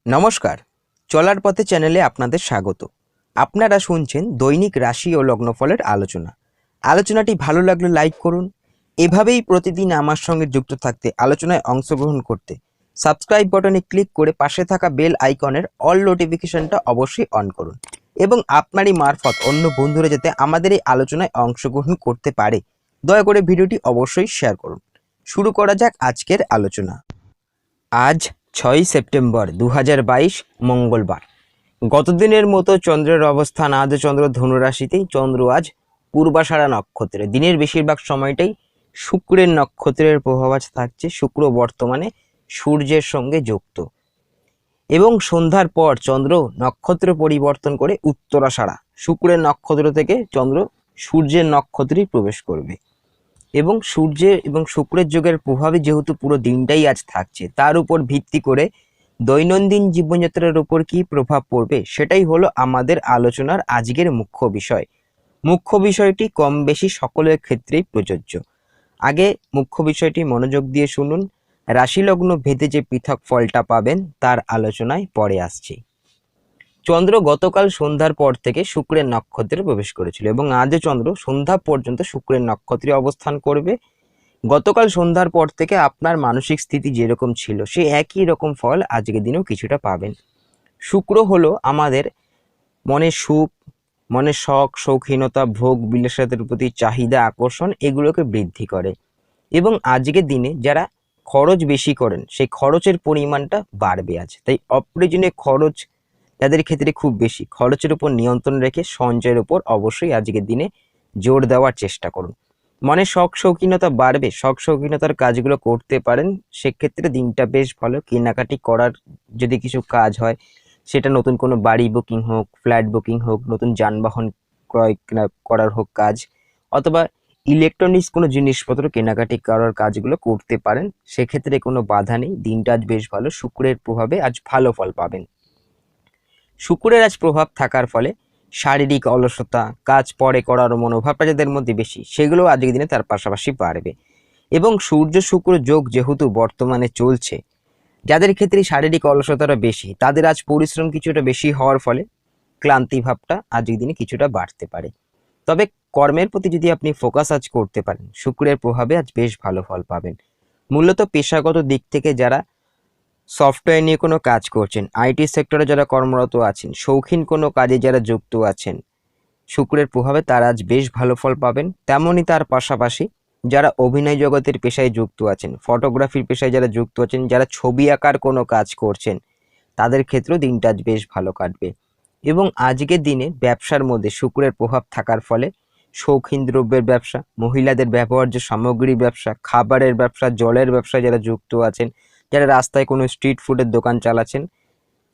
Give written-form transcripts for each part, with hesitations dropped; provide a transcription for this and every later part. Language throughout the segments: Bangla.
নমস্কার, চলার পথে চ্যানেলে আপনাদের স্বাগত। আপনারা শুনছেন দৈনিক রাশি ও লগ্নফলের আলোচনা। আলোচনাটি ভালো লাগলে লাইক করুন। এভাবেই প্রতিদিন আমার সঙ্গে যুক্ত থাকতে, আলোচনায় অংশগ্রহণ করতে সাবস্ক্রাইব বাটনে ক্লিক করে পাশে থাকা বেল আইকনের অল নোটিফিকেশনটা অবশ্যই অন করুন এবং আপনারই মারফত অন্য বন্ধুরা যাতে আমাদের এই আলোচনায় অংশগ্রহণ করতে পারে, দয়া করে ভিডিওটি অবশ্যই শেয়ার করুন। শুরু করা যাক আজকের আলোচনা। আজ 6 সেপ্টেম্বর 2022 মঙ্গলবার। গতদিনের মতো চন্দ্রের অবস্থান আজ চন্দ্র ধনুরাশিতেই। চন্দ্র আজ পূর্বাষাঢ়া নক্ষত্রে। দিনের বেশিরভাগ সময়টাই শুক্রের নক্ষত্রের প্রভাব আজ থাকছে। শুক্র বর্তমানে সূর্যের সঙ্গে যুক্ত এবং সন্ধ্যার পর চন্দ্র নক্ষত্র পরিবর্তন করে উত্তরাষাঢ়া, শুক্রের নক্ষত্র থেকে চন্দ্র সূর্যের নক্ষত্রে প্রবেশ করবে এবং সূর্যের এবং শুক্রের যোগের প্রভাবে যেহেতু পুরো দিনটাই আজ থাকছে, তার উপর ভিত্তি করে দৈনন্দিন জীবনযাত্রার উপর কি প্রভাব পড়বে সেটাই হলো আমাদের আলোচনার আজকের মুখ্য বিষয়। মুখ্য বিষয়টি কম বেশি সকলের ক্ষেত্রেই প্রযোজ্য। আগে মুখ্য বিষয়টি মনোযোগ দিয়ে শুনুন। রাশি লগ্ন ভেদে যে পৃথক ফলটা পাবেন তার আলোচনায় পরে আসছি। চন্দ্র গতকাল সন্ধ্যার পর থেকে শুক্রের নক্ষত্রে প্রবেশ করেছিল এবং আজও চন্দ্র সন্ধ্যা পর্যন্ত শুক্রের নক্ষত্রে অবস্থান করবে। গতকাল সন্ধ্যার পর থেকে আপনার মানসিক স্থিতি যেরকম ছিল সে একই রকম ফল আজকের দিনেও কিছুটা পাবেন। শুক্র হলো আমাদের মনের সুখ, মনের শখ, শৌখিনতা, ভোগ বিলাসিতার প্রতি চাহিদা, আকর্ষণ এগুলোকে বৃদ্ধি করে এবং আজকের দিনে যারা খরচ বেশি করেন সেই খরচের পরিমাণটা বাড়বে আজ। তাই অপ্রয়োজনীয় খরচ যাদের ক্ষেত্রে খুব বেশি, খরচের উপর নিয়ন্ত্রণ রেখে সঞ্চয়ের উপর অবশ্যই আজকের দিনে জোর দেওয়ার চেষ্টা করুন। মনে শখ শৌখিনতা বাড়বে, শখ শৌখিনতার কাজগুলো করতে পারেন, সেক্ষেত্রে দিনটা বেশ ভালো। কেনাকাটি করার যদি কিছু কাজ হয়, সেটা নতুন কোনো বাড়ি বুকিং হোক, ফ্ল্যাট বুকিং হোক, নতুন যানবাহন ক্রয় করার হোক কাজ, অথবা ইলেকট্রনিক্স কোনো জিনিসপত্র কেনাকাটি করার কাজগুলো করতে পারেন, সেক্ষেত্রে কোনো বাধা নেই। দিনটা আজ বেশ ভালো, শুক্রের প্রভাবে আজ ভালো ফল পাবেন। শুক্রের আজ প্রভাব থাকার ফলে শারীরিক অলসতা, কাজ পরে করার মনোভাবটা যাদের মধ্যে বেশি, সেগুলো আজকের দিনে তার পাশাপাশি বাড়বে এবং সূর্য শুক্র যোগ যেহেতু বর্তমানে চলছে, যাদের ক্ষেত্রে শারীরিক অলসতাটা বেশি তাদের আজ পরিশ্রম কিছুটা বেশি হওয়ার ফলে ক্লান্তি ভাবটা আজকের দিনে কিছুটা বাড়তে পারে। তবে কর্মের প্রতি যদি আপনি ফোকাস আজ করতে পারেন, শুক্রের প্রভাবে আজ বেশ ভালো ফল পাবেন। মূলত পেশাগত দিক থেকে যারা সফটওয়্যার নিয়ে কোনো কাজ করছেন, আইটি সেক্টরে যারা কর্মরত আছেন, শৌখিন কোনো কাজে যারা যুক্ত আছেন, শুক্রের প্রভাবে তারা আজ বেশ ভালো ফল পাবেন। তেমনই তার পাশাপাশি যারা অভিনয় জগতের পেশায় যুক্ত আছেন, ফটোগ্রাফির পেশায় যারা যুক্ত আছেন, যারা ছবি আঁকার কোনো কাজ করছেন, তাদের ক্ষেত্রেও দিনটা আজ বেশ ভালো কাটবে এবং আজকের দিনে ব্যবসার মধ্যে শুক্রের প্রভাব থাকার ফলে শৌখিন দ্রব্যের ব্যবসা, মহিলাদের ব্যবহার্য সামগ্রীর ব্যবসা, খাবারের ব্যবসা, জলের ব্যবসায় যারা যুক্ত আছেন, যারা রাস্তায় কোনো স্ট্রিট ফুডের দোকান চালাচ্ছেন,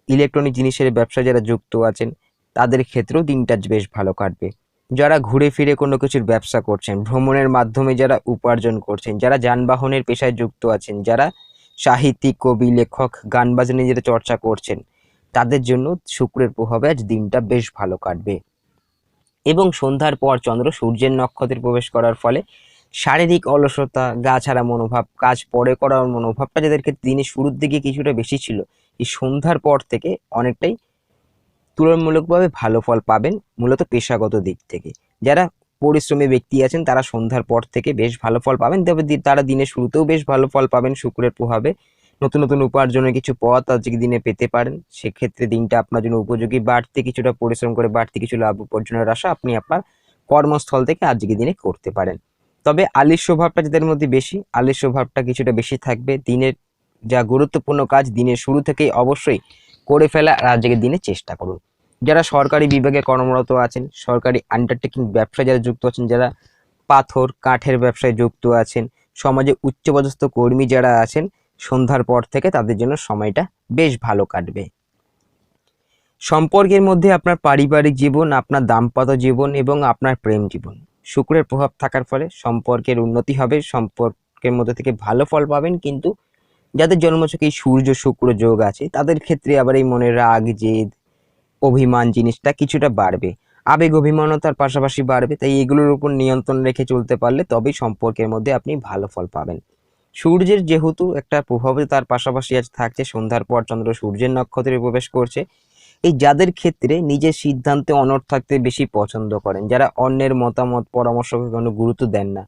ইলেকট্রনিক জিনিসের ব্যবসায় যারা যুক্ত আছেন, তাদের ক্ষেত্রেও দিনটা বেশ ভালো কাটবে। যারা ঘুরে ফিরে কোনো কিছুর ব্যবসা করছেন, ভ্রমণের মাধ্যমে যারা উপার্জন করছেন, যারা যানবাহনের পেশায় যুক্ত আছেন, যারা সাহিত্যিক, কবি, লেখক, গান বাজনা যারা চর্চা করছেন, তাদের জন্য শুক্রের প্রভাবে আজ দিনটা বেশ ভালো কাটবে এবং সন্ধ্যার পর চন্দ্র সূর্যের নক্ষত্রে প্রবেশ করার ফলে শারীরিক অলসতা, গা ছাড়া মনোভাব, কাজ পরে করার মনোভাবটা যাদের ক্ষেত্রে দিনের শুরুর দিকে কিছুটা বেশি ছিল, এই সন্ধ্যার পর থেকে অনেকটাই তুলনামূলকভাবে ভালো ফল পাবেন। মূলত পেশাগত দিক থেকে যারা পরিশ্রমী ব্যক্তি আছেন তারা সন্ধ্যার পর থেকে বেশ ভালো ফল পাবেন, তবে তারা দিনের শুরুতেও বেশ ভালো ফল পাবেন। শুক্রের প্রভাবে নতুন নতুন উপার্জনের কিছু পথ আজকে দিনে পেতে পারেন, সেক্ষেত্রে দিনটা আপনার জন্য উপযোগী। বাড়তি কিছুটা পরিশ্রম করে বাড়তি কিছু লাভ উপার্জনের আশা আপনি আপনার কর্মস্থল থেকে আজকে দিনে করতে পারেন। তবে আলস্য ভাবটা যাদের মধ্যে বেশি, আলস্য ভাবটা কিছুটা বেশি থাকবে। দিনের যা গুরুত্বপূর্ণ কাজ দিনের শুরু থেকেই অবশ্যই করে ফেলা আজকের দিনে চেষ্টা করুন। যারা সরকারি বিভাগে কর্মরত আছেন, সরকারি আন্ডারটেকিং ব্যবসায় যারা যুক্ত আছেন, যারা পাথর কাঠের ব্যবসায় যুক্ত আছেন, সমাজে উচ্চপদস্থ কর্মী যারা আছেন, সন্ধ্যার পর থেকে তাদের জন্য সময়টা বেশ ভালো কাটবে। সম্পর্কের মধ্যে আপনার পারিবারিক জীবন, আপনার দাম্পত্য জীবন এবং আপনার প্রেম জীবন, শুক্রের প্রভাব থাকার ফলে সম্পর্কের উন্নতি হবে, সম্পর্কের মধ্যে থেকে ভালো ফল পাবেন। কিন্তু যাদের জন্মছকে এই সূর্য শুক্র যোগ আছে তাদের ক্ষেত্রে আবার এই মনের রাগ, জেদ, অভিমান জিনিসটা কিছুটা বাড়বে, আবেগ অভিমানতার পাশাপাশি বাড়বে। তাই এগুলোর উপর নিয়ন্ত্রণ রেখে চলতে পারলে তবেই সম্পর্কের মধ্যে আপনি ভালো ফল পাবেন। সূর্যের যেহেতু একটা প্রভাব তার পাশাপাশি আজ থাকছে, সন্ধ্যার পর চন্দ্র সূর্যের নক্ষত্রে প্রবেশ করছে। এই যাদের ক্ষেত্রে নিজের সিদ্ধান্তে অনড় থাকতে বেশি পছন্দ করেন, যারা অন্যের মতামত পরামর্শকে কোনো গুরুত্ব দেন না,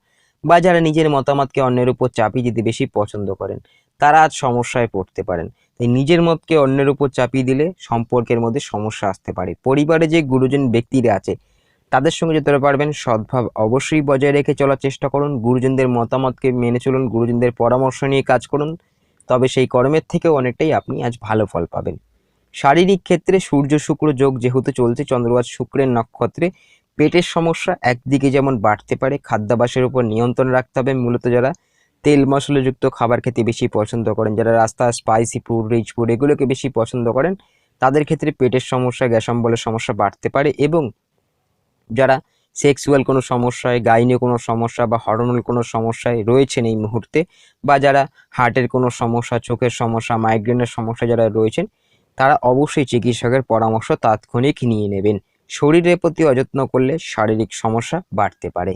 বা যারা নিজের মতামতকে অন্যের উপর চাপিয়ে দিতে বেশি পছন্দ করেন, তারা আজ সমস্যায় পড়তে পারেন। তাই নিজের মতকে অন্যের উপর চাপিয়ে দিলে সম্পর্কের মধ্যে সমস্যা আসতে পারে। পরিবারে যে গুরুজন ব্যক্তিরা আছে তাদের সঙ্গে যতটা পারবেন সদ্ভাব অবশ্যই বজায় রেখে চলার চেষ্টা করুন। গুরুজনদের মতামতকে মেনে চলুন, গুরুজনদের পরামর্শ নিয়ে কাজ করুন, তবে সেই কর্মের থেকেও অনেকটাই আপনি আজ ভালো ফল পাবেন। শারীরিক ক্ষেত্রে সূর্য শুক্র যোগ যেহেতু চলছে, চন্দ্র আজ শুক্রের নক্ষত্রে, পেটের সমস্যা একদিকে যেমন বাড়তে পারে, খাদ্যাভ্যাসের উপর নিয়ন্ত্রণ রাখতে হবে। মূলত যারা তেল মশলাযুক্ত খাবার খেতে বেশি পছন্দ করেন, যারা রাস্তায় স্পাইসি ফুড, রিচ ফুড এগুলোকে বেশি পছন্দ করেন, তাদের ক্ষেত্রে পেটের সমস্যা, গ্যাস অম্বলের সমস্যা বাড়তে পারে। এবং যারা সেক্সুয়াল কোনো সমস্যায়, গাইনে কোনো সমস্যা বা হরমোনাল কোনো সমস্যায় রয়েছেন এই মুহূর্তে, বা যারা হার্টের কোনো সমস্যা, চোখের সমস্যা, মাইগ্রেনের সমস্যা যারা রয়েছেন, তারা অবশ্যই চিকিৎসকের পরামর্শ তাৎক্ষণিক নিয়ে নেবেন। শরীরের প্রতি অযত্ন করলে শারীরিক সমস্যা বাড়তে পারে।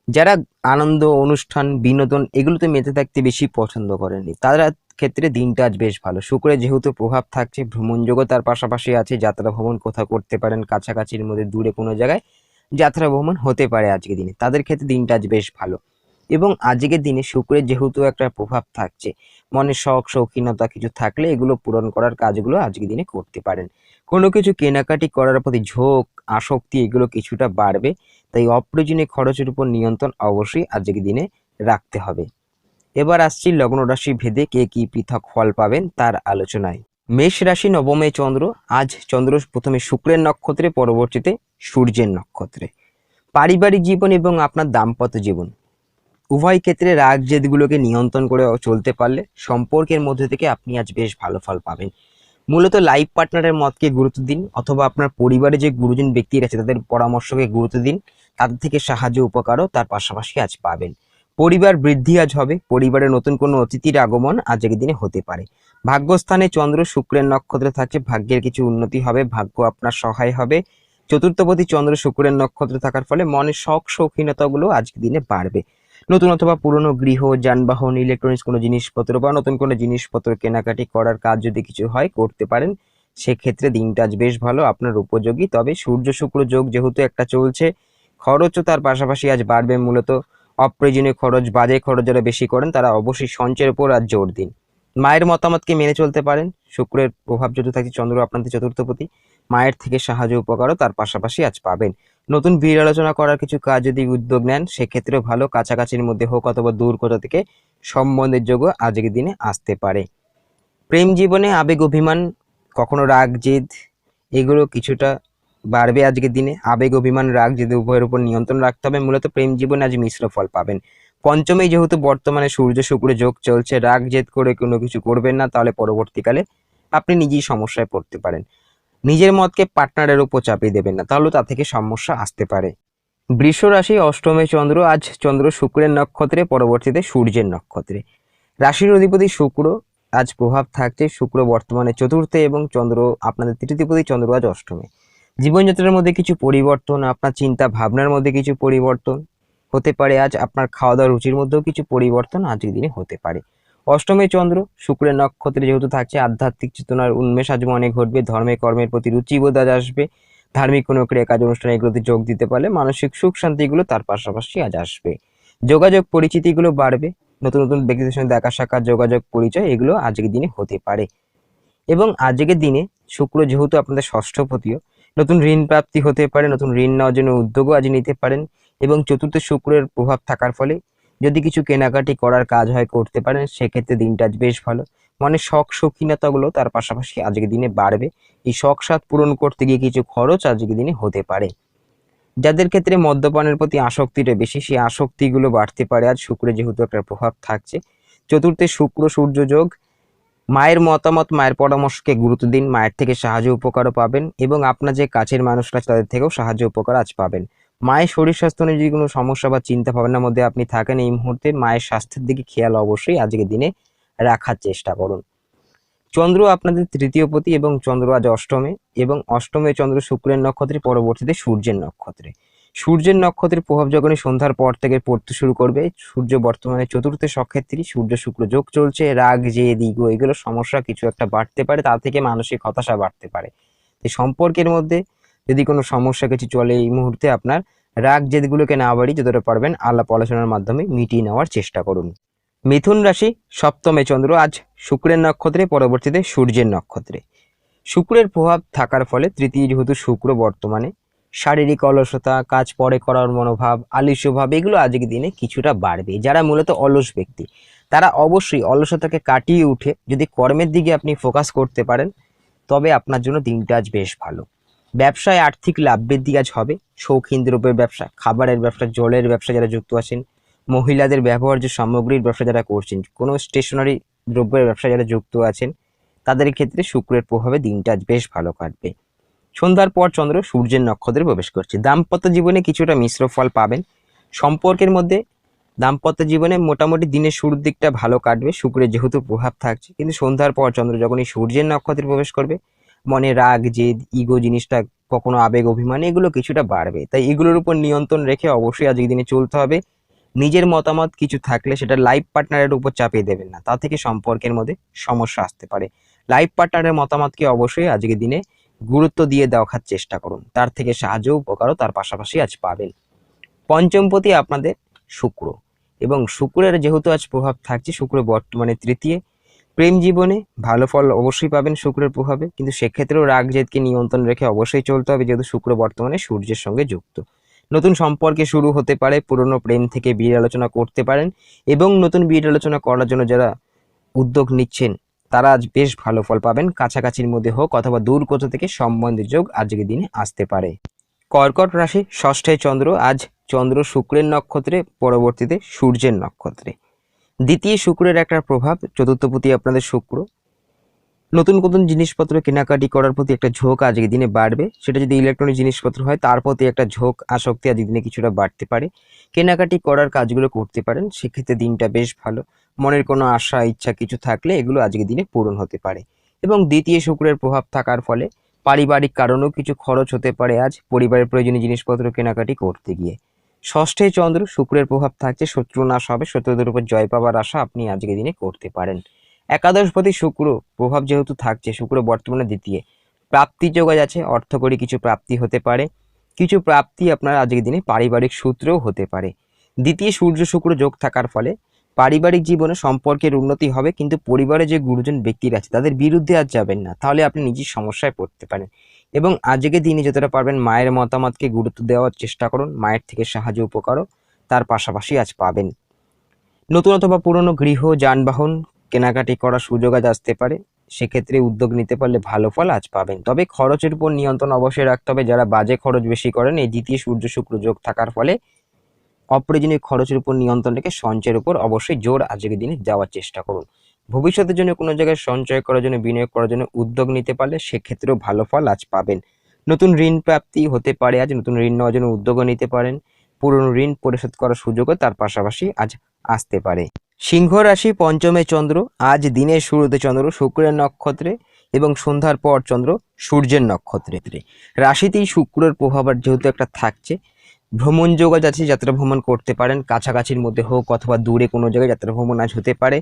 যারা আনন্দ অনুষ্ঠান, বিনোদন এগুলোতে মেতে থাকতে বেশি পছন্দ করেননি, তারা ক্ষেত্রে দিনটা আজ বেশ ভালো। শুক্রের যেহেতু প্রভাব থাকছে, ভ্রমণযোগ্য তার পাশাপাশি আছে, যাত্রা ভ্রমণ কোথাও করতে পারেন, কাছাকাছির মধ্যে দূরে কোনো জায়গায় যাত্রা ভ্রমণ হতে পারে আজকের দিনে, তাদের ক্ষেত্রে দিনটা আজ বেশ ভালো। এবং আজকের দিনে শুক্রের যেহেতু একটা প্রভাব থাকছে, মনে শখ শৌখিনতা কিছু থাকলে এগুলো পূরণ করার কাজগুলো আজকের দিনে করতে পারেন। কোনো কিছু কেনাকাটি করার প্রতি ঝোঁক, আসক্তি এগুলো কিছুটা বাড়বে। তাই অপ্রয়োজনীয় খরচের উপর নিয়ন্ত্রণ অবশ্যই আজকের দিনে রাখতে হবে। এবার আসছি লগ্ন রাশি ভেদে কে কি পৃথক ফল পাবেন তার আলোচনায়। মেষ রাশি, নবমে চন্দ্র। আজ চন্দ্র প্রথমে শুক্রের নক্ষত্রে, পরবর্তীতে সূর্যের নক্ষত্রে। পারিবারিক জীবন এবং আপনার দাম্পত্য জীবন উভয় ক্ষেত্রে রাগ জেদগুলোকে নিয়ন্ত্রণ করে চলতে পারলে সম্পর্কের মধ্যে থেকে আপনি আজ বেশ ভালো ফল পাবেন। মূলত লাইফ পার্টনারের মতকে গুরুত্ব দিন, অথবা আপনার পরিবারে যে গুরুজন ব্যক্তিরা আছে তাদের পরামর্শকে গুরুত্ব দিন, তাদের থেকে সাহায্য উপকারও তার পাশাপাশি আজ পাবেন। পরিবার বৃদ্ধি আজ হবে, পরিবারে নতুন কোনো অতিথির আগমন আজকের দিনে হতে পারে। ভাগ্যস্থানে চন্দ্র শুক্রের নক্ষত্রে থাকছে, ভাগ্যের কিছু উন্নতি হবে, ভাগ্য আপনার সহায় হবে। চতুর্থপতি চন্দ্র শুক্রের নক্ষত্রে থাকার ফলে মনের শখ শৌখিনতাগুলো আজকের দিনে বাড়বে। নতুন অথবা পুরনো গৃহ, যানবাহন, ইলেকট্রনিক্স কোনো জিনিসপত্র বা নতুন কোনো জিনিসপত্র কেনাকাটি করার কাজ যদি কিছু হয় করতে পারেন, সেক্ষেত্রে দিনটা আজ বেশ ভালো, আপনার উপযোগী। তবে সূর্য শুক্র যোগ যেহেতু একটা চলছে, খরচও তার পাশাপাশি আজ বাড়বে। মূলত অপ্রয়োজনীয় খরচ, বাজে খরচ যারা বেশি করেন তারা অবশ্যই সঞ্চয়ের উপর আজ জোর দিন। মায়ের মতামতকে মেনে চলতে পারেন। শুক্রের প্রভাব যদি থাকে, চন্দ্র আপনাদের চতুর্থপতি, মায়ের থেকে সাহায্য উপকারও তার পাশাপাশি আজ পাবেন। নতুন ভিড় আলোচনা করার কিছু কাজ যদি উদ্যোগ নেন, সেক্ষেত্রেও ভালো, কাছাকাছির মধ্যে হোক অথবা দূর কোথা থেকে সম্বন্ধের যোগ্য আজকের দিনে আসতে পারে। প্রেম জীবনে আবেগ অভিমান, কখনো রাগ জেদ এগুলো কিছুটা বাড়বে আজকের দিনে। আবেগ অভিমান, রাগ জেদ উভয়ের উপর নিয়ন্ত্রণ রাখতে হবে। মূলত প্রেম জীবনে আজ মিশ্র ফল পাবেন। পঞ্চমেই যেহেতু বর্তমানে সূর্য শুক্র যোগ চলছে, রাগ জেদ করে কোনো কিছু করবেন না, তাহলে পরবর্তীকালে আপনি নিজেই সমস্যায় পড়তে পারেন। নিজের মতকে পার্টনারের উপর চাপিয়ে দেবেন না, তাহলে তা থেকে সমস্যা আসতে পারে। বৃষ রাশি, অষ্টমে চন্দ্র। আজ চন্দ্র শুক্রের নক্ষত্রে, পরবর্তীতে সূর্যের নক্ষত্রে। রাশির অধিপতি শুক্র, আজ প্রভাব থাকছে। শুক্র বর্তমানে চতুর্থে এবং চন্দ্র আপনাদের তৃতীয়পতি চন্দ্র আজ অষ্টমে। জীবনযাত্রার মধ্যে কিছু পরিবর্তন, আপনার চিন্তা ভাবনার মধ্যে কিছু পরিবর্তন হতে পারে। আজ আপনার খাওয়া দাওয়ার রুচির মধ্যেও কিছু পরিবর্তন আজকের দিনে হতে পারে। অষ্টমে চন্দ্র শুক্রের নক্ষত্রে যেহেতু থাকছে, আধ্যাত্মিক চেতনার উন্মেষ আজ মনে ঘটবে। ধর্মে কর্মের প্রতি রুচিবোধ আজ আসবে। ধার্মিক কোনো ক্রিয়া কাজ অনুষ্ঠানে এগুলোতে যোগ দিতে পারলে মানসিক সুখ শান্তিগুলো তার পাশাপাশি আজ আসবে। যোগাযোগ পরিচিতিগুলো বাড়বে। নতুন নতুন ব্যক্তিদের সঙ্গে দেখা সাক্ষাৎ, যোগাযোগ পরিচয় এগুলো আজকের দিনে হতে পারে। এবং আজকের দিনে শুক্র যেহেতু আপনাদের ষষ্ঠপতিও, নতুন ঋণ প্রাপ্তি হতে পারে, নতুন ঋণ নেওয়ার জন্য উদ্যোগও আজ নিতে পারেন। এবং চতুর্থ শুক্রের প্রভাব থাকার ফলে যদি কিছু কেনাকাটি করার কাজ হয় করতে পারেন, সেক্ষেত্রে দিনটা আজ বেশ ভালো। মানে শখ শৌখিনতাগুলো তার পাশাপাশি আজকের দিনে বাড়বে। এই শখ সাধ পূরণ করতে গিয়ে কিছু খরচ আজকের দিনে হতে পারে। যাদের ক্ষেত্রে মদ্যপানের প্রতি আসক্তিটা বেশি, সেই আসক্তিগুলো বাড়তে পারে আজ শুক্রের যেহেতু একটা প্রভাব থাকছে। চতুর্থে শুক্র সূর্য যোগ, মায়ের মতামত, মায়ের পরামর্শকে গুরুত্ব দিন, মায়ের থেকে সাহায্য উপকারও পাবেন। এবং আপনার যে কাছের মানুষরা আছে তাদের থেকেও সাহায্য উপকার আজ পাবেন। মায়ের শরীর স্বাস্থ্য নিয়ে যদি কোনো সমস্যা বা চিন্তা ভাবনার মধ্যে আপনি থাকেন, এই মুহূর্তে মায়ের স্বাস্থ্যের দিকে খেয়াল অবশ্যই আজকের দিনে রাখার চেষ্টা করুন। চন্দ্র আপনাদের তৃতীয়পতি এবং চন্দ্র আজ অষ্টমে, এবং অষ্টমে চন্দ্র শুক্রের নক্ষত্রে, পরবর্তীতে সূর্যের নক্ষত্রে। সূর্যের নক্ষত্রের প্রভাব যখনই সন্ধ্যার পর থেকে পড়তে শুরু করবে, সূর্য বর্তমানে চতুর্থ সক্ষেত্রী, সূর্য শুক্র যোগ চলছে, রাগ জেদ ইগো এগুলো সমস্যা কিছু একটা বাড়তে পারে, তা থেকে মানসিক হতাশা বাড়তে পারে। এই সম্পর্কের মধ্যে যদি কোনো সমস্যা কিছু চলে এই মুহূর্তে আপনার রাগ জেদগুলোকে না বাড়িয়ে যতটা পারবেন আলাপ আলোচনার মাধ্যমে মিটিয়ে নেওয়ার চেষ্টা করুন। মিথুন রাশি সপ্তমে চন্দ্র, আজ শুক্রের নক্ষত্রে, পরবর্তীতে সূর্যের নক্ষত্রে। শুক্রের প্রভাব থাকার ফলে তৃতীয় যেহেতু শুক্র বর্তমানে, শারীরিক অলসতা, কাজ পরে করার মনোভাব, আলস্য ভাব এগুলো আজকের দিনে কিছুটা বাড়বে। যারা মূলত অলস ব্যক্তি তারা অবশ্যই অলসতাকে কাটিয়ে উঠে যদি কর্মের দিকে আপনি ফোকাস করতে পারেন তবে আপনার জন্য দিনটা আজ বেশ ভালো। ব্যবসায় আর্থিক লাভ বৃদ্ধি আজ হবে। শৌখিন দ্রব্যের ব্যবসা, খাবারের ব্যবসা, জলের ব্যবসা যারা যুক্ত আছেন, মহিলাদের ব্যবহার্য সামগ্রীর ব্যবসা যারা করছেন, কোনো স্টেশনারি দ্রব্যের ব্যবসা যারা যুক্ত আছেন তাদের ক্ষেত্রে শুক্রের প্রভাবে দিনটা আজ বেশ ভালো কাটবে। সন্ধ্যার পর চন্দ্র সূর্যের নক্ষত্রে প্রবেশ করছে। দাম্পত্য জীবনে কিছুটা মিশ্র ফল পাবেন। সম্পর্কের মধ্যে দাম্পত্য জীবনে মোটামুটি দিনের শুরুর দিকটা ভালো কাটবে, শুক্রের যেহেতু প্রভাব থাকছে। কিন্তু সন্ধ্যার পর চন্দ্র যখনই সূর্যের নক্ষত্রে প্রবেশ করবে, মনে রাগ জেদ ইগো জিনিসটা, কখনো আবেগ অভিমান এগুলো কিছুটা বাড়বে। তাই এগুলোর উপর নিয়ন্ত্রণ রেখে অবশ্যই আজকের দিনে চলতে হবে। নিজের মতামত কিছু থাকলে সেটা লাইফ পার্টনারের উপর চাপিয়ে দেবেন না, তা থেকে সম্পর্কের মধ্যে সমস্যা আসতে পারে। লাইফ পার্টনারের মতামতকে অবশ্যই আজকের দিনে গুরুত্ব দিয়ে দেখার চেষ্টা করুন, তার থেকে সাহায্য উপকারও তার পাশাপাশি আজ পাবেন। পঞ্চমপতি আপনাদের শুক্র, এবং শুক্রের যেহেতু আজ প্রভাব থাকছে, শুক্র বর্তমানে তৃতীয়, প্রেম জীবনে ভালো ফল অবশ্যই পাবেন শুক্রের প্রভাবে, কিন্তু সেক্ষেত্রেও রাগ জেদকে নিয়ন্ত্রণ রেখে অবশ্যই চলতে হবে, যেহেতু শুক্র বর্তমানে সূর্যের সঙ্গে যুক্ত। নতুন সম্পর্কে শুরু হতে পারে, পুরনো প্রেম থেকে বিয়ের আলোচনা করতে পারেন, এবং নতুন বিয়ের আলোচনা করার জন্য যারা উদ্যোগ নিচ্ছেন তারা আজ বেশ ভালো ফল পাবেন। কাছাকাছির মধ্যে হোক অথবা দূর কোথা থেকে সম্বন্ধের যোগ আজকের দিনে আসতে পারে। কর্কট রাশি ষষ্ঠে চন্দ্র, আজ চন্দ্র শুক্রের নক্ষত্রে, পরবর্তীতে সূর্যের নক্ষত্রে। দ্বিতীয় শুক্রের একটা প্রভাব, চতুর্থপতি আপনাদের শুক্র, নতুন নতুন জিনিসপত্র কেনাকাটি করার প্রতি একটা ঝোঁক আজকের দিনে বাড়বে। সেটা যদি ইলেকট্রনিক জিনিসপত্র হয় তার প্রতি একটা ঝোঁক আসক্তি আজকের দিনে কিছুটা বাড়তে পারে। কেনাকাটি করার কাজগুলো করতে পারেন, সেক্ষেত্রে দিনটা বেশ ভালো। মনের কোনো আশা ইচ্ছা কিছু থাকলে এগুলো আজকের দিনে পূরণ হতে পারে। এবং দ্বিতীয় শুক্রের প্রভাব থাকার ফলে পারিবারিক কারণেও কিছু খরচ হতে পারে আজ, পরিবারের প্রয়োজনীয় জিনিসপত্র কেনাকাটি করতে গিয়ে। ষষ্ঠে চন্দ্র, শুক্রের প্রভাব থাকছে, শত্রু নাশ হবে, শত্রুদের উপর জয় পাওয়ার আশা আপনি আজকের দিনে করতে পারেন। একাদশপতি শুক্র প্রভাব যেহেতু থাকছে, শুক্র বর্তমানে দ্বিতীয়, প্রাপ্তি যোগ আছে, অর্থকরী কিছু প্রাপ্তি হতে পারে। কিছু প্রাপ্তি আপনার আজকের দিনে পারিবারিক সূত্রেও হতে পারে। দ্বিতীয় সূর্য শুক্র যোগ থাকার ফলে পারিবারিক জীবনে সম্পর্কের উন্নতি হবে, কিন্তু পরিবারে যে গুরুজন ব্যক্তিরা আছে তাদের বিরুদ্ধে আজ যাবেন না, তাহলে আপনি নিজের সমস্যায় পড়তে পারেন। এবং আজকের দিনে যতটা পারবেন মায়ের মতামতকে গুরুত্ব দেওয়ার চেষ্টা করুন, মায়ের থেকে সাহায্য উপকারও তার পাশাপাশি আজ পাবেন। নতুন অথবা পুরনো গৃহ যানবাহন কেনাকাটি করার সুযোগ আজ আসতে পারে, সেক্ষেত্রে উদ্যোগ নিতে পারলে ভালো ফল আজ পাবেন। তবে খরচের উপর নিয়ন্ত্রণ অবশ্যই রাখতে হবে। যারা বাজে খরচ বেশি করেন, এই দ্বিতীয় সূর্য শুক্র যোগ থাকার ফলে অপ্রয়োজনীয় খরচের উপর নিয়ন্ত্রণ রেখে সঞ্চয়ের উপর অবশ্যই জোর আজকের দিনে দেওয়ার চেষ্টা করুন। ভবিষ্যতের জন্য কোনো জায়গায় সঞ্চয় করার জন্য, বিনিয়োগ করার জন্য উদ্যোগ নিতে পারলে সেক্ষেত্রেও ভালো ফল আজ পাবেন। নতুন ঋণ প্রাপ্তি হতে পারে আজ, নতুন ঋণ নেওয়ার জন্য উদ্যোগও নিতে পারেন। পুরনো ঋণ পরিশোধ করার সুযোগও তার পাশাপাশি আজ আসতে পারে। সিংহ রাশি পঞ্চমে চন্দ্র, আজ দিনের শুরুতে চন্দ্র শুক্রের নক্ষত্রে, এবং সন্ধ্যার পর চন্দ্র সূর্যের নক্ষত্রে। রাশিতেই শুক্রের প্রভাব আর যেহেতু একটা থাকছে, ভ্রমণ যোগ আজ আছে, যাত্রা ভ্রমণ করতে পারেন, কাছাকাছির মধ্যে হোক অথবা দূরে কোনো জায়গায় যাত্রা ভ্রমণ আজ হতে পারে।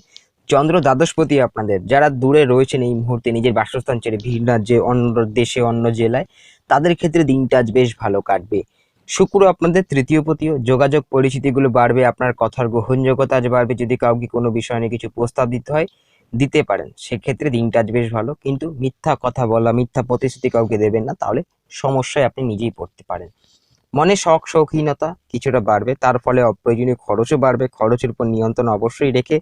চন্দ্র দ্বাদশপতি আপনাদের, যারা দূরে রয়েছেন এই মুহূর্তে নিজের বাসস্থান ছেড়ে ভিন্ন রাজ্যে, অন্য দেশে, অন্য জেলায়, তাদের ক্ষেত্রে দিনটা আজ বেশ ভালো কাটবে। শুক্র আপনাদের তৃতীয় পতিও, যোগাযোগ পরিচিতিগুলো বাড়বে, আপনার কথার গ্রহণযোগ্যতা আজ বাড়বে। যদি কাউকে কোনো বিষয় নিয়ে কিছু প্রস্তাব দিতে হয় দিতে পারেন, সেক্ষেত্রে দিনটা আজ বেশ ভালো। কিন্তু মিথ্যা কথা বলা, মিথ্যা প্রতিশ্রুতি কাউকে দেবেন না, তাহলে সমস্যায় আপনি নিজেই পড়তে পারেন। মনে শখ শৌখিনতা কিছুটা বাড়বে, তার ফলে অপ্রয়োজনীয় খরচও বাড়বে। খরচের উপর নিয়ন্ত্রণ অবশ্যই রেখে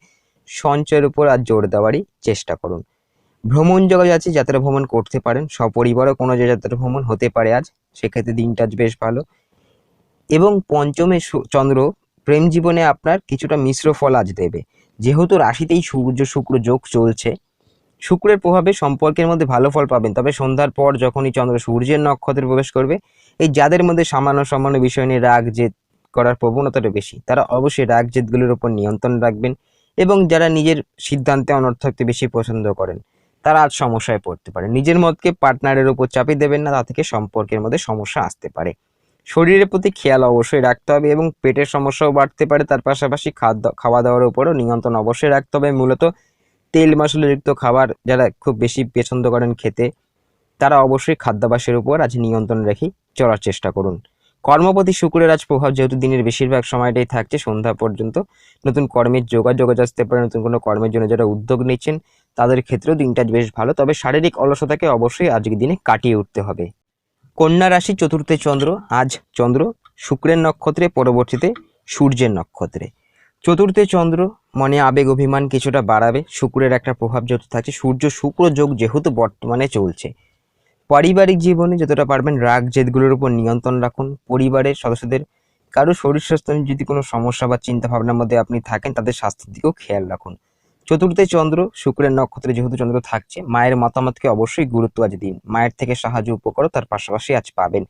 সঞ্চয়ের উপর আজ জোর দেওয়ারই চেষ্টা করুন। ভ্রমণ যোগাযোগ আছে, যাত্রা ভ্রমণ করতে পারেন, সপরিবারও কোনো যে যাত্রা ভ্রমণ হতে পারে আজ, সেক্ষেত্রে দিনটা আজ বেশ ভালো। এবং পঞ্চমে চন্দ্র প্রেম জীবনে আপনার কিছুটা মিশ্র ফল আজ দেবে, যেহেতু রাশিতেই সূর্য শুক্র যোগ চলছে। শুক্রের প্রভাবে সম্পর্কের মধ্যে ভালো ফল পাবেন, তবে সন্ধ্যার পর যখনই চন্দ্র সূর্যের নক্ষত্রে প্রবেশ করবে, এই যাদের মধ্যে সামান্য সামান্য বিষয় নিয়ে রাগ জেদ করার প্রবণতাটা বেশি, তারা অবশ্যই রাগ জেদগুলোর উপর নিয়ন্ত্রণ রাখবেন। এবং যারা নিজের সিদ্ধান্তে অনড় থাকতে বেশি পছন্দ করেন, তারা আজ সমস্যায় পড়তে পারে। নিজের মতকে পার্টনারের উপর চাপিয়ে দেবেন না, তা থেকে সম্পর্কের মধ্যে সমস্যা আসতে পারে। শরীরের প্রতি খেয়াল অবশ্যই রাখতে হবে এবং পেটের সমস্যাও বাড়তে পারে। তার পাশাপাশি খাওয়া দাওয়ার উপরও নিয়ন্ত্রণ অবশ্যই রাখতে হবে। মূলত তেল মশলাযুক্ত খাবার যারা খুব বেশি পছন্দ করেন খেতে, তারা অবশ্যই খাদ্যাভ্যাসের উপর আজ নিয়ন্ত্রণ রেখেই চলার চেষ্টা করুন। কর্মপতি শুক্রের আজ প্রভাব যেহেতু দিনের বেশিরভাগ সময়টাই থাকছে সন্ধ্যা পর্যন্ত, নতুন কর্মের যোগাযোগ আসতে পারে। নতুন কোনো কর্মের জন্য যারা উদ্যোগ নিচ্ছেন তাদের ক্ষেত্রেও দিনটা বেশ ভালো, তবে শারীরিক অলসতাকে অবশ্যই আজকের দিনে কাটিয়ে উঠতে হবে। কন্যা রাশি চতুর্থে চন্দ্র। আজ চন্দ্র শুক্রের নক্ষত্রে, পরবর্তীতে সূর্যের নক্ষত্রে। চতুর্থে চন্দ্র মনে আবেগ অভিমান কিছুটা বাড়াবে। শুক্রের একটা প্রভাব যেহেতু থাকছে, সূর্য শুক্র যোগ যেহেতু বর্তমানে চলছে, পারিবারিক জীবনে যতটা পারবেন রাগ জেদগুলোর উপর নিয়ন্ত্রণ রাখুন। পরিবারের সদস্যদের কারো শরীর স্বাস্থ্য নিয়ে যদি কোনো সমস্যা বা চিন্তা ভাবনার মধ্যে আপনি থাকেন, তাদের স্বাস্থ্যের দিকেও খেয়াল রাখুন। চতুর্থে চন্দ্র শুক্রের নক্ষত্রে যেহেতু চন্দ্র থাকছে, মায়ের মতামতকে অবশ্যই গুরুত্ব আজ দিন। মায়ের থেকে সাহায্য উপকারও তার পাশাপাশি আজ পাবেন।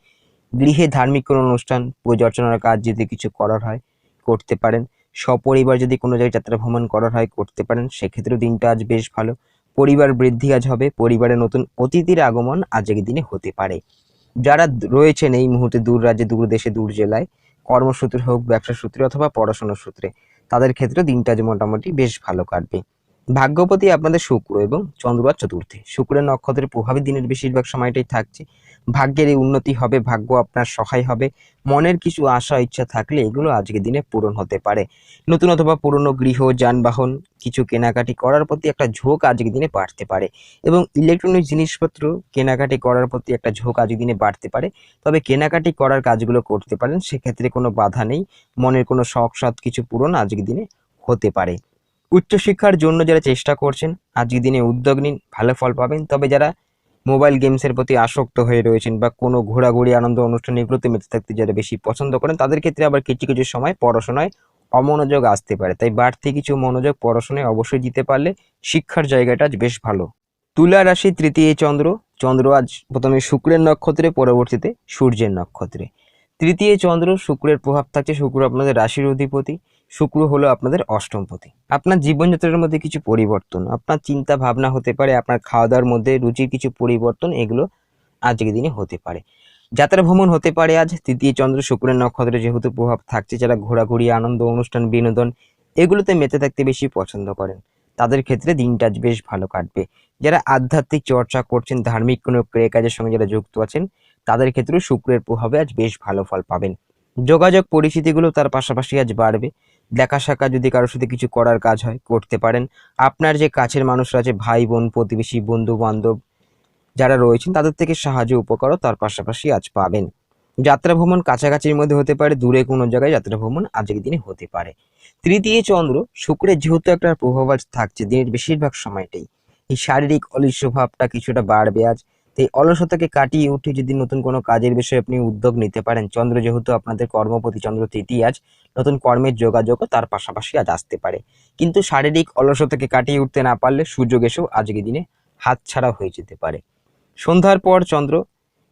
গৃহে ধার্মিক কোনো অনুষ্ঠান, পূজা অর্চনার কাজ যদি কিছু করার হয় করতে পারেন। সপরিবার যদি কোনো জায়গায় যাত্রা ভ্রমণ করার হয় করতে পারেন, সেক্ষেত্রেও দিনটা আজ বেশ ভালো। পরিবার বৃদ্ধি আজ হবে। পরিবারে নতুন অতিথির আগমন আজকের দিনে হতে পারে। যারা রয়েছেন এই মুহূর্তে দূর রাজ্যে, দূর দেশে, দূর জেলায়, কর্মসূত্রে হোক, ব্যবসা সূত্রে অথবা পড়াশোনার সূত্রে, তাদের ক্ষেত্রে দিনটা আজ মোটামুটি বেশ ভালো কাটবে। ভাগ্যপতি আপনাদের শুক্র এবং চন্দ্র আজ চতুর্থে। শুক্রের নক্ষত্রের প্রভাবে দিনের বেশিরভাগ সময়টাই থাকছে। ভাগ্যের এই উন্নতি হবে, ভাগ্য আপনার সহায় হবে। মনের কিছু আশা ইচ্ছা থাকলে এগুলো আজকের দিনে পূরণ হতে পারে। নতুন অথবা পুরনো গৃহ, যানবাহন কিছু কেনাকাটি করার প্রতি একটা ঝোঁক আজকের দিনে বাড়তে পারে এবং ইলেকট্রনিক জিনিসপত্র কেনাকাটি করার প্রতি একটা ঝোঁক আজকের দিনে বাড়তে পারে। তবে কেনাকাটি করার কাজগুলো করতে পারেন, সেক্ষেত্রে কোনো বাধা নেই। মনের কোনো শখ সাধ কিছু পূরণ আজকের দিনে হতে পারে। উচ্চশিক্ষার জন্য যারা চেষ্টা করছেন আজকের দিনে উদ্যোগ নিন, ভালো ফল পাবেন। তবে যারা মোবাইল গেমসের প্রতি আসক্ত হয়ে রয়েছেন বা কোনো ঘোরাঘুরি আনন্দ অনুষ্ঠান এগুলোতে মেতে থাকতে যারা বেশি পছন্দ করেন, তাদের ক্ষেত্রে আবার কিছু কিছু সময় পড়াশোনায় অমনোযোগ আসতে পারে। তাই বাড়তি কিছু মনোযোগ পড়াশোনায় অবশ্যই দিতে পারলে শিক্ষার জায়গাটা আজ বেশ ভালো। তুলা রাশি তৃতীয় চন্দ্র। চন্দ্র আজ প্রথমে শুক্রের নক্ষত্রে, পরবর্তীতে সূর্যের নক্ষত্রে। তৃতীয় চন্দ্র শুক্রের প্রভাব থাকছে। শুক্র আপনাদের রাশির অধিপতি। শুক্র হলো আপনাদের অষ্টমপতি। আপনার জীবনযাত্রার মধ্যে কিছু পরিবর্তন, আপনার চিন্তা ভাবনা হতে পারে, আপনার খাওয়া দাওয়ার মধ্যে রুচির কিছু পরিবর্তন, এগুলো আজকের দিনে হতে পারে। যাত্রা ভ্রমণ হতে পারে আজ। তৃতীয় চন্দ্র শুক্রের নক্ষত্রে যেহেতু প্রভাব থাকছে, যারা ঘোরাঘুরি আনন্দ অনুষ্ঠান বিনোদন এগুলোতে মেতে থাকতে বেশি পছন্দ করেন, তাদের ক্ষেত্রে দিনটা আজ বেশ ভালো কাটবে। যারা আধ্যাত্মিক চর্চা করছেন, ধার্মিক কোনো ক্রিয়া কাজের সঙ্গে যারা যুক্ত আছেন, তাদের ক্ষেত্রেও শুক্রের প্রভাবে আজ বেশ ভালো ফল পাবেন। যোগাযোগ পরিস্থিতিগুলো তার পাশাপাশি আজ বাড়বে। দেখা সাক্ষাৎ যদি কারোর সাথে কিছু করার কাজ হয় করতে পারেন। আপনার যে কাছের মানুষরা আছে, ভাই বোন, প্রতিবেশী, বন্ধু বান্ধব যারা রয়েছেন, তাদের থেকে সাহায্য উপকারও তার পাশাপাশি আজ পাবেন। যাত্রা ভ্রমণ কাছাকাছির মধ্যে হতে পারে, দূরে কোনো জায়গায় যাত্রা ভ্রমণ আজকের দিনে হতে পারে। তৃতীয় চন্দ্র শুক্রের যেহেতু একটা প্রভাব আজ থাকছে দিনের বেশিরভাগ সময়টাই, এই শারীরিক অলস্য ভাবটা কিছুটা বাড়বে আজ। তো এই অলসতাকে কাটিয়ে উঠে যদি নতুন কোনো কাজের বিষয়ে আপনি উদ্যোগ নিতে পারেন, চন্দ্র যেহেতু আপনাদের কর্মপতি, চন্দ্র তৃতীয় আজ, নতুন কর্মের যোগাযোগও তার পাশাপাশি আজ আসতে পারে। কিন্তু শারীরিক অলসতাকে কাটিয়ে উঠতে না পারলে সুযোগ এসেও আজকের দিনে হাতছাড়া হয়ে যেতে পারে। সন্ধ্যার পর চন্দ্র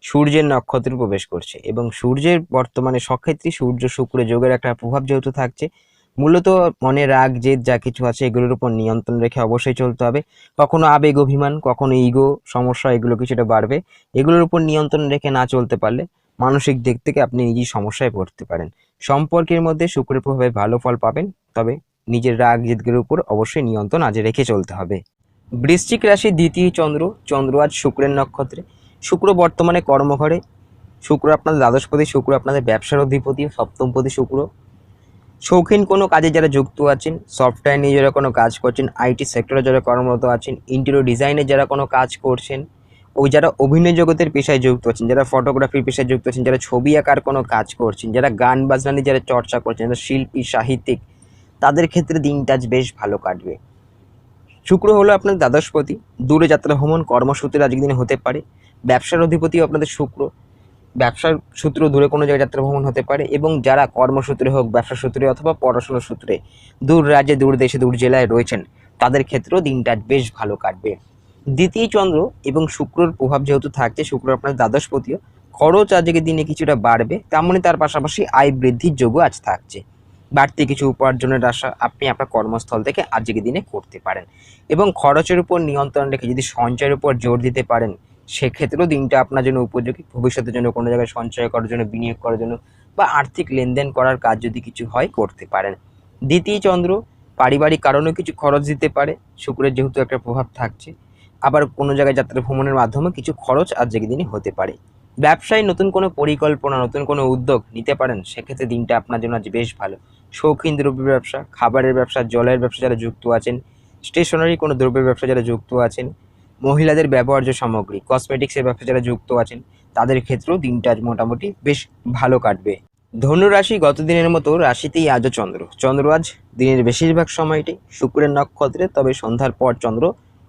সূর্যের নক্ষত্রে প্রবেশ করছে এবং সূর্যের বর্তমানে সক্ষেত্রী সূর্য শুক্র যোগের একটা প্রভাব যেহেতু থাকছে, মূলত মনে রাগ জেদ যা কিছু আছে এগুলোর উপর নিয়ন্ত্রণ রেখে অবশ্যই চলতে হবে। কখনো আবেগ অভিমান, কখনো ইগো সমস্যা, এগুলো কিছুটা বাড়বে। এগুলোর উপর নিয়ন্ত্রণ রেখে না চলতে পারলে মানসিক দিক থেকে আপনি নিজেই সমস্যায় পড়তে পারেন। সম্পর্কের মধ্যে শুক্রের প্রভাবে ভালো ফল পাবেন, তবে নিজের রাগ জেদগুলোর উপর অবশ্যই নিয়ন্ত্রণ আজ রেখে চলতে হবে। বৃশ্চিক রাশি দ্বিতীয় চন্দ্র। চন্দ্র আজ শুক্রের নক্ষত্রে। শুক্র বর্তমানে কর্মঘরে। শুক্র আপনাদের দ্বাদশপতি, শুক্র আপনাদের ব্যবসার অধিপতি, সপ্তমপতি শুক্র। শৌখিন কোনো কাজে যারা যুক্ত আছেন, সফটওয়্যার নিয়ে যারা কোনো কাজ করছেন, আইটি সেক্টরে যারা কর্মরত আছেন, ইন্টেরিয়র ডিজাইনে যারা কোনো কাজ করছেন, ওই যারা অভিনয় জগতের পেশায় যুক্ত আছেন, যারা ফটোগ্রাফির পেশায় যুক্ত আছেন, যারা ছবি আঁকার কোনো কাজ করছেন, যারা গান বাজনা নিয়ে যারা চর্চা করছেন, যারা শিল্পী সাহিত্যিক, তাদের ক্ষেত্রে দিনটা আজ বেশ ভালো কাটবে। শুক্র হলো আপনার দ্বাদশপতি। দূরে যাত্রা ভ্রমণ কর্মসূত্রে আজকের দিনে হতে পারে। ব্যবসার অধিপতিও আপনাদের শুক্র। ব্যবসার সূত্র দূরে কোনো জায়গায় যাত্রা ভ্রমণ হতে পারে এবং যারা কর্মসূত্রে হোক, ব্যবসা সূত্রে অথবা পড়াশোনার সূত্রে দূর রাজ্যে, দূর দেশে, দূর জেলায় রয়েছেন, তাদের ক্ষেত্রেও দিনটা বেশ ভালো কাটবে। দ্বিতীয় চন্দ্র এবং শুক্রর প্রভাব যেহেতু থাকছে, শুক্র আপনার দ্বাদশপতিও, খরচ আজকের দিনে কিছুটা বাড়বে, তেমনই তার পাশাপাশি আয় বৃদ্ধির যোগও আজ থাকছে। বাড়তি কিছু উপার্জনের আশা আপনি আপনার কর্মস্থল থেকে আজকের দিনে করতে পারেন এবং খরচের উপর নিয়ন্ত্রণ রেখে যদি সঞ্চয়ের উপর জোর দিতে পারেন, সেক্ষেত্রেও দিনটা আপনার জন্য উপযোগী। ভবিষ্যতের জন্য কোনো জায়গায় সঞ্চয় করার জন্য, বিনিয়োগ করার জন্য বা আর্থিক লেনদেন করার কাজ যদি কিছু হয় করতে পারেন। দ্বিতীয় চন্দ্র পারিবারিক কারণেও কিছু খরচ দিতে পারে, শুক্রের যেহেতু একটা প্রভাব থাকছে। আবার কোনো জায়গায় যাত্রা ভ্রমণের মাধ্যমে কিছু খরচ আজকের দিনে হতে পারে। ব্যবসায় নতুন কোনো পরিকল্পনা, নতুন কোনো উদ্যোগ নিতে পারেন, সেক্ষেত্রে দিনটা আপনার জন্য আজ বেশ ভালো। শৌখিন দ্রব্যের ব্যবসা, খাবারের ব্যবসা, জলের ব্যবসা যারা যুক্ত আছেন, স্টেশনারি কোনো দ্রব্যের ব্যবসা যারা যুক্ত আছেন, মহিলাদের ব্যবহার্য সামগ্রী, কসমেটিক্সের ব্যবসা যারা যুক্ত আছেন, তাদের ক্ষেত্রেও দিনটা আজ মোটামুটি বেশ ভালো কাটবে। ধনু রাশি গত দিনের মতো রাশিতেই আজও চন্দ্র আজ দিনের বেশিরভাগ সময়টি শুক্রের নক্ষত্রে, তবে সন্ধ্যার পর চন্দ্র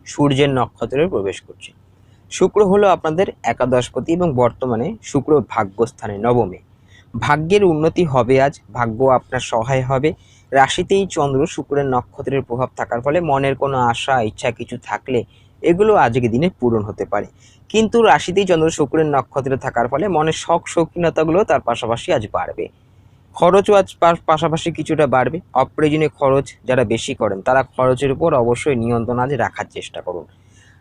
সূর্যের নক্ষত্রে প্রবেশ করছে। শুক্র হলো আপনাদের একাদশপতি এবং বর্তমানে শুক্র ভাগ্যস্থানে নবমে। ভাগ্যের উন্নতি হবে আজ, ভাগ্য আপনার সহায় হবে। রাশিতেই চন্দ্র শুক্রের নক্ষত্রের প্রভাব থাকার ফলে মনের কোনো আশা ইচ্ছা কিছু থাকলে এগুলো আজকের দিনে পূরণ হতে পারে। কিন্তু রাশিতেই চন্দ্র শুক্রের নক্ষত্রে থাকার ফলে মনের শখ শৌখিনতাগুলো তার পাশাপাশি আজ বাড়বে। খরচও আজ পাশাপাশি কিছুটা বাড়বে। অপ্রয়োজনীয় খরচ যারা বেশি করেন তারা খরচের উপর অবশ্যই নিয়ন্ত্রণ আজ রাখার চেষ্টা করুন।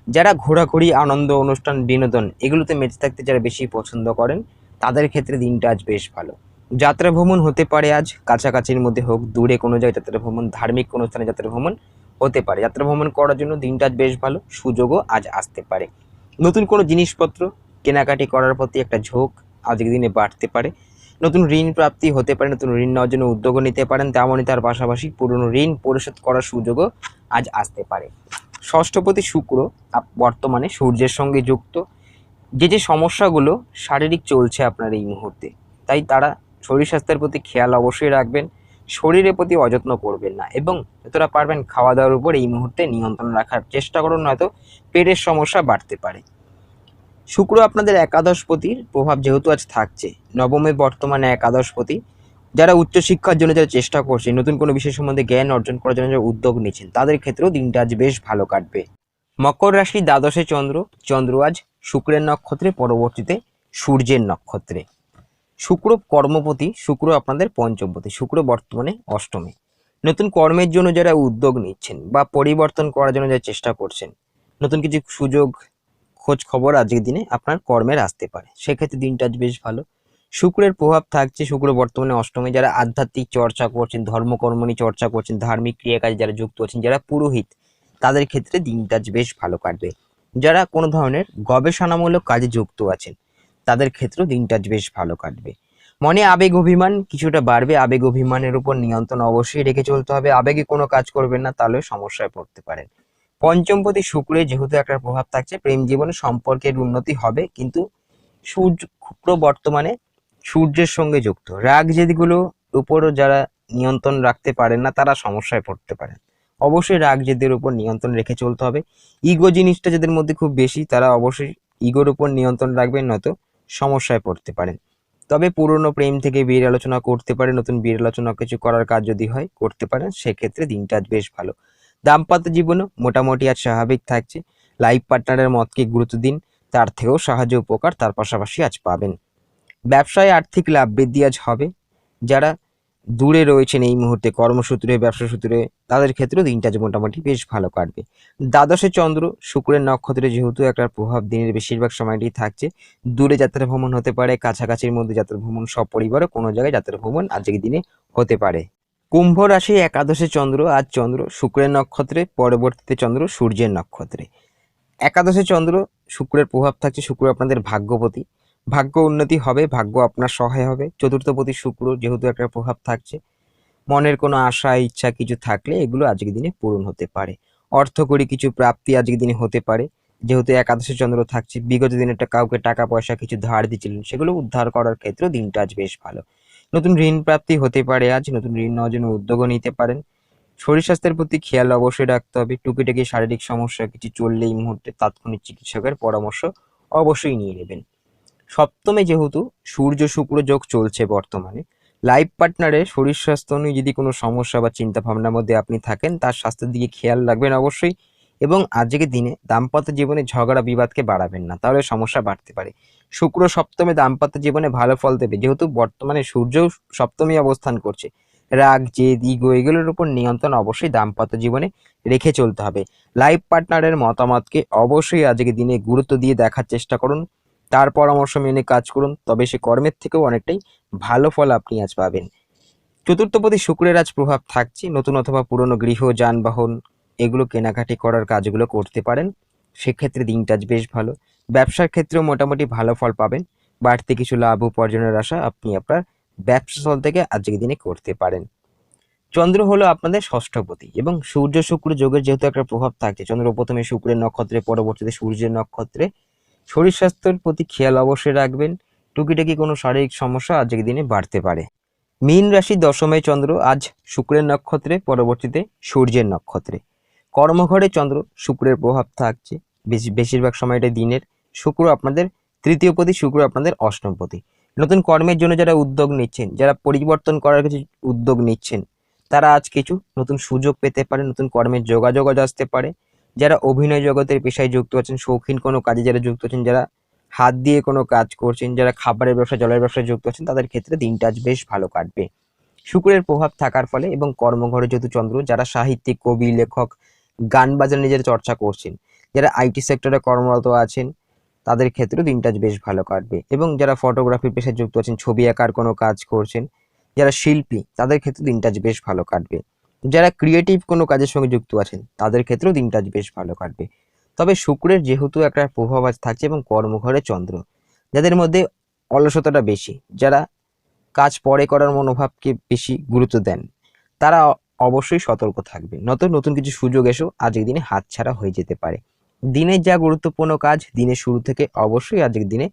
যারা ঘোরাঘুরি, আনন্দ অনুষ্ঠান, বিনোদন এগুলোতে মেতে থাকতে যারা বেশি পছন্দ করেন, তাদের ক্ষেত্রে দিনটা আজ বেশ ভালো। যাত্রা ভ্রমণ হতে পারে আজ, কাছাকাছির মধ্যে হোক, দূরে কোনো জায়গায় যাত্রা ভ্রমণ, ধার্মিক কোনো স্থানে যাত্রা ভ্রমণ হতে পারে। যাত্রা ভ্রমণ করার জন্য দিনটা আজ বেশ ভালো, সুযোগও আজ আসতে পারে। নতুন কোনো জিনিসপত্র কেনাকাটি করার প্রতি একটা ঝোঁক আজকের দিনে বাড়তে পারে। নতুন ঋণ প্রাপ্তি হতে পারে, নতুন ঋণ নেওয়ার জন্য উদ্যোগও নিতে পারেন। তেমনই তার পাশাপাশি পুরনো ঋণ পরিশোধ করার সুযোগও আজ আসতে পারে। ষষ্ঠপতি শুক্র বর্তমানে সূর্যের সঙ্গে যুক্ত। যে সমস্যাগুলো শারীরিক চলছে আপনার এই মুহূর্তে, তাই তারা শরীর স্বাস্থ্যের প্রতি খেয়াল অবশ্যই রাখবেন, শরীরের প্রতি অযত্ন করবেন না এবং যতটা পারবেন খাওয়া দাওয়ার উপর এই মুহূর্তে নিয়ন্ত্রণ রাখার চেষ্টা করুন, নয়তো পেটের সমস্যা বাড়তে পারে। শুক্র আপনাদের একাদশপতির প্রভাব যেহেতু আজ থাকছে, নবমে বর্তমানে একাদশপতি, যারা উচ্চশিক্ষার জন্য যারা চেষ্টা করছেন, নতুন কোনো বিষয় সম্বন্ধে জ্ঞান অর্জন করার জন্য যারা উদ্যোগ নিচ্ছেন, তাদের ক্ষেত্রেও দিনটা আজ বেশ ভালো কাটবে। মকর রাশি দ্বাদশে চন্দ্র আজ শুক্রের নক্ষত্রে, পরবর্তীতে সূর্যের নক্ষত্রে। শুক্র কর্মপতি, শুক্র আপনাদের পঞ্চমপতি, শুক্র বর্তমানে অষ্টমে। নতুন কর্মের জন্য যারা উদ্যোগ নিচ্ছেন বা পরিবর্তন করার জন্য যারা চেষ্টা করছেন, নতুন কিছু সুযোগ খোঁজ খবর আজকের দিনে আপনার কর্মের আসতে পারে, সেক্ষেত্রে দিনটা আজ বেশ ভালো। শুক্রের প্রভাব থাকছে, শুক্র বর্তমানে অষ্টমে। যারা আধ্যাত্মিক চর্চা করছেন, ধর্মকর্ম নিয়ে চর্চা করছেন, ধার্মিক ক্রিয়াকাজে যারা যুক্ত আছেন, যারা পুরোহিত, তাদের ক্ষেত্রে দিনটা আজ বেশ ভালো কাটবে। যারা কোনো ধরনের গবেষণামূলক কাজে যুক্ত আছেন, তাদের ক্ষেত্রেও দিনটা আজ বেশ ভালো কাটবে। মনে আবেগ অভিমান কিছুটা বাড়বে, আবেগ অভিমানের উপর নিয়ন্ত্রণ অবশ্যই রেখে চলতে হবে। আবেগে কোনো কাজ করবেন না, তাহলে সমস্যায় পড়তে পারেন। পঞ্চমপতি শুক্রে যেহেতু একটা প্রভাব থাকছে, প্রেম জীবনে সম্পর্কের উন্নতি হবে, কিন্তু শুক্র বর্তমানে সূর্যের সঙ্গে যুক্ত। রাগ জেদগুলো উপরও যারা নিয়ন্ত্রণ রাখতে পারেন না, তারা সমস্যায় পড়তে পারেন। অবশ্যই রাগ জেদের উপর নিয়ন্ত্রণ রেখে চলতে হবে। ইগো জিনিসটা যাদের মধ্যে খুব বেশি, তারা অবশ্যই ইগোর উপর নিয়ন্ত্রণ রাখবেন, নয়তো সমস্যায় পড়তে পারেন। তবে পুরনো প্রেম থেকে বিয়ের আলোচনা করতে পারে, নতুন বিয়ের আলোচনা কিছু করার কাজ যদি হয় করতে পারেন, সেক্ষেত্রে দিনটা আজ বেশ ভালো। দাম্পত্য জীবনও মোটামুটি আজ স্বাভাবিক থাকছে। লাইফ পার্টনারের মতকে গুরুত্ব দিন, তার থেকেও সাহায্য উপকার তার পাশাপাশি আজ পাবেন। ব্যবসায় আর্থিক লাভ বৃদ্ধি আজ হবে। যারা দূরে রয়েছেন এই মুহূর্তে কর্মসূত্রে, ব্যবসা সূত্রে, তাদের ক্ষেত্রেও দিনটা আজ মোটামুটি বেশ ভালো কাটবে। দ্বাদশে চন্দ্র শুক্রের নক্ষত্রে যেহেতু একটা প্রভাব দিনের বেশিরভাগ সময়টি থাকছে, দূরে যাত্রা ভ্রমণ হতে পারে, কাছাকাছির মধ্যে যাত্রা ভ্রমণ, সপরিবারে কোনো জায়গায় যাত্রা ভ্রমণ আজকের দিনে হতে পারে। কুম্ভ রাশি একাদশে চন্দ্র আজ চন্দ্র শুক্রের নক্ষত্রে, পরবর্তীতে চন্দ্র সূর্যের নক্ষত্রে। একাদশে চন্দ্র শুক্রের প্রভাব থাকছে, শুক্র আপনাদের ভাগ্যপতি, ভাগ্য উন্নতি হবে, ভাগ্য আপনার সহায় হবে। চতুর্থপতি শুক্র যেহেতু একটা প্রভাব থাকছে, মনের কোনো আশা ইচ্ছা কিছু থাকলে এগুলো আজকের দিনে পূরণ হতে পারে। অর্থকরী কিছু প্রাপ্তি আজকের দিনে হতে পারে, যেহেতু একাদশে চন্দ্র থাকছে। বিগত দিনে কাউকে টাকা পয়সা কিছু ধার দিয়েছিলেন, সেগুলো উদ্ধার করার ক্ষেত্রেও দিনটা আজ বেশ ভালো। নতুন ঋণ প্রাপ্তি হতে পারে আজ, নতুন ঋণ নেওয়ার জন্য উদ্যোগও নিতে পারেন। শরীর স্বাস্থ্যের প্রতি খেয়াল অবশ্যই রাখতে হবে। টুকিটাকি শারীরিক সমস্যা কিছু চললে এই মুহূর্তে তাৎক্ষণিক চিকিৎসকের পরামর্শ অবশ্যই নিয়ে নেবেন। সপ্তমে যেহেতু সূর্য শুক্র যোগ চলছে বর্তমানে, লাইফ পার্টনারের শরীর স্বাস্থ্য নিয়ে যদি কোনো সমস্যা বা চিন্তা ভাবনার মধ্যে আপনি থাকেন, তার স্বাস্থ্যের দিকে খেয়াল রাখবেন অবশ্যই। এবং আজকের দিনে দাম্পত্য জীবনে ঝগড়া বিবাদকে বাড়াবেন না, তাহলে সমস্যা বাড়তে পারে। শুক্র সপ্তমে দাম্পত্য জীবনে ভালো ফল দেবে, যেহেতু বর্তমানে সূর্য সপ্তমী অবস্থান করছে, রাগ, জেদ, ইগো এগুলোর উপর নিয়ন্ত্রণ অবশ্যই দাম্পত্য জীবনে রেখে চলতে হবে। লাইফ পার্টনারের মতামতকে অবশ্যই আজকের দিনে গুরুত্ব দিয়ে দেখার চেষ্টা করুন, তার পরামর্শ মেনে কাজ করুন, তবে সে কর্মের থেকেও অনেকটাই ভালো ফল আপনি আজ পাবেন। চতুর্থপতি শুক্রের আজ প্রভাব থাকছে, নতুন অথবা পুরনো গৃহ, যানবাহন এগুলো কেনাকাটি করার কাজগুলো করতে পারেন, সেক্ষেত্রে দিনটা আজ বেশ ভালো। ব্যবসার ক্ষেত্রেও মোটামুটি ভালো ফল পাবেন, বাড়তি কিছু লাভ উপার্জনের আশা আপনি আপনার ব্যবসাস্থল থেকে আজকের দিনে করতে পারেন। চন্দ্র হলো আপনাদের ষষ্ঠপতি এবং সূর্য শুক্র যোগের যেহেতু একটা প্রভাব থাকছে, চন্দ্র প্রথমে শুক্রের নক্ষত্রে, পরবর্তীতে সূর্যের নক্ষত্রে। শরীর স্বাস্থ্যের প্রতি খেয়াল অবশ্যই রাখবেন, টুকিটাকি কোনো শারীরিক সমস্যা আজকের দিনে বাড়তে পারে। মীন রাশির দশমে চন্দ্র আজ শুক্রের নক্ষত্রে, পরবর্তীতে সূর্যের নক্ষত্রে। কর্মঘরে চন্দ্র শুক্রের প্রভাব থাকছে বেশিরভাগ সময়টা দিনের। শুক্র আপনাদের তৃতীয়পতি, শুক্র আপনাদের অষ্টমপতি। নতুন কর্মের জন্য যারা উদ্যোগ নিচ্ছেন, যারা পরিবর্তন করার কিছু উদ্যোগ নিচ্ছেন, তারা আজ কিছু নতুন সুযোগ পেতে পারে, নতুন কর্মের যোগাযোগ আসতে পারে। যারা অভিনয় জগতের পেশায় যুক্ত আছেন, শৌখিন কোনো কাজে যারা যুক্ত আছেন, যারা হাত দিয়ে কোনো কাজ করছেন, যারা খাবারের ব্যবসা, জলের ব্যবসায় যুক্ত আছেন, তাদের ক্ষেত্রে দিনটা আজ বেশ ভালো কাটবে শুক্রের প্রভাব থাকার ফলে। এবং কর্মঘরে যেহেতু চন্দ্র, যারা সাহিত্যিক, কবি, লেখক, গান বাজার নিজের চর্চা করছেন, যারা আইটি সেক্টরে কর্মরত আছেন, তাদের ক্ষেত্রেও দিনটা আজ বেশ ভালো কাটবে। এবং যারা ফটোগ্রাফির পেশায় যুক্ত আছেন, ছবি আঁকার কোনো কাজ করছেন, যারা শিল্পী, তাদের ক্ষেত্রে দিনটা আজ বেশ ভালো কাটবে। যারা ক্রিয়েটিভ কোনো কাজের সঙ্গে যুক্ত আছেন, তাদের ক্ষেত্রেও দিনটা আজ বেশ ভালো কাটবে। তবে শুক্রের যেহেতু একটা প্রভাব আজ থাকছে এবং কর্মঘরে চন্দ্র, যাদের মধ্যে অলসতাটা বেশি, যারা কাজ পরে করার মনোভাবকে বেশি গুরুত্ব দেন, তারা অবশ্যই সতর্ক থাকবে, নতুন নতুন কিছু সুযোগ এসেও আজকের দিনে হাতছাড়া হয়ে যেতে পারে। দিনের যা গুরুত্বপূর্ণ কাজ দিনের শুরু থেকে অবশ্যই আজকের দিনে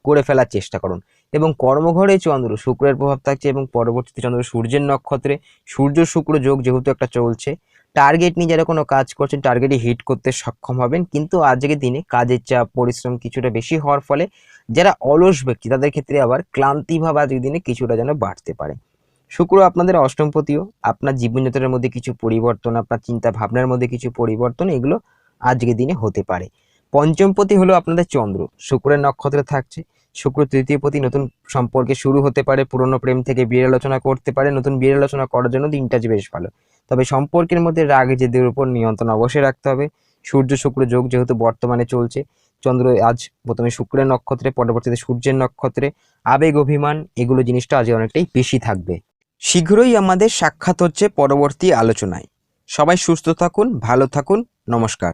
করে ফেলার চেষ্টা করুন। এবং কর্মঘরে চন্দ্র শুক্রের প্রভাব থাকছে এবং পরবর্তীতে চন্দ্র সূর্যের নক্ষত্রে, সূর্য শুক্র যোগ যেহেতু একটা চলছে, টার্গেট নিয়ে যারা কোনো কাজ করছেন, টার্গেটে হিট করতে সক্ষম হবেন। কিন্তু আজকের দিনে কাজের চাপ, পরিশ্রম কিছুটা বেশি হওয়ার ফলে যারা অলস ব্যক্তি, তাদের ক্ষেত্রে আবার ক্লান্তিভাব আজকের দিনে কিছুটা যেন বাড়তে পারে। শুক্র আপনাদের অষ্টমপতিও, আপনার জীবনযাত্রার মধ্যে কিছু পরিবর্তন, আপনার চিন্তা ভাবনার মধ্যে কিছু পরিবর্তন, এগুলো আজকের দিনে হতে পারে। পঞ্চমপতি হলো আপনাদের চন্দ্র, শুক্রের নক্ষত্রে থাকছে। শুক্র তৃতীয়পতি, নতুন সম্পর্কে শুরু হতে পারে, পুরনো প্রেম থেকে বিয়ের আলোচনা করতে পারে, নতুন বিয়ের আলোচনা করার জন্য দিনটা আজ বেশ ভালো। তবে সম্পর্কের মধ্যে রাগ জেদের উপর নিয়ন্ত্রণ অবশ্যই রাখতে হবে। সূর্য শুক্র যোগ যেহেতু বর্তমানে চলছে, চন্দ্র আজ প্রথমে শুক্রের নক্ষত্রে, পরবর্তীতে সূর্যের নক্ষত্রে, আবেগ, অভিমান এগুলো জিনিসটা আজ অনেকটাই বেশি থাকবে। শীঘ্রই আমাদের সাক্ষাৎ হচ্ছে পরবর্তী আলোচনায়। সবাই সুস্থ থাকুন, ভালো থাকুন, নমস্কার।